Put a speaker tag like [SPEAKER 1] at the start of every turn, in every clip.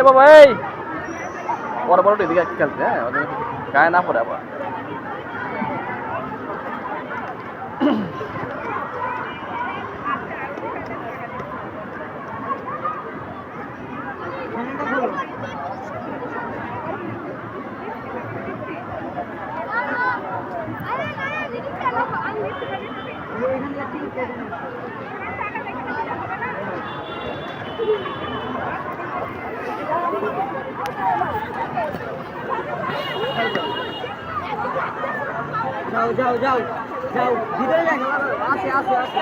[SPEAKER 1] এই বাবা এই বড় বড় এদিকে খেলতে হ্যাঁ গায়ে না পড়ে আবার
[SPEAKER 2] যাও যাও যাও যাও ভিতরে যাও আছে আছে আছে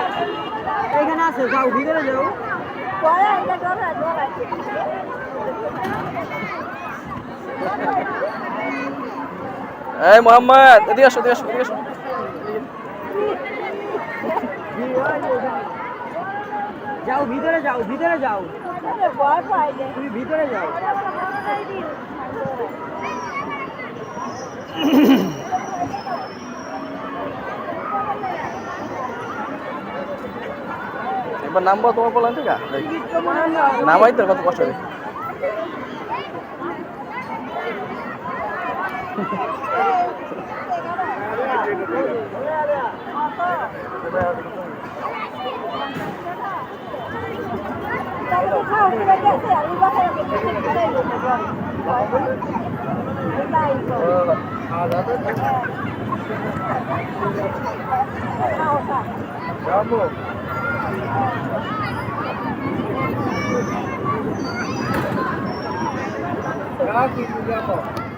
[SPEAKER 2] এখানে আছে যাও ভিতরে যাও
[SPEAKER 1] এই মোহাম্মদ এদিকে আসো এদিকে আসো এদিকে আসো
[SPEAKER 2] যাও ভিতরে যাও ভিতরে যাও তুমি ভিতরে যাও
[SPEAKER 1] এবার নামবো তোমার বললাম ঠিক আছে নামাই তোর কত কষ্ট হবে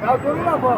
[SPEAKER 3] Kau tu ni apa?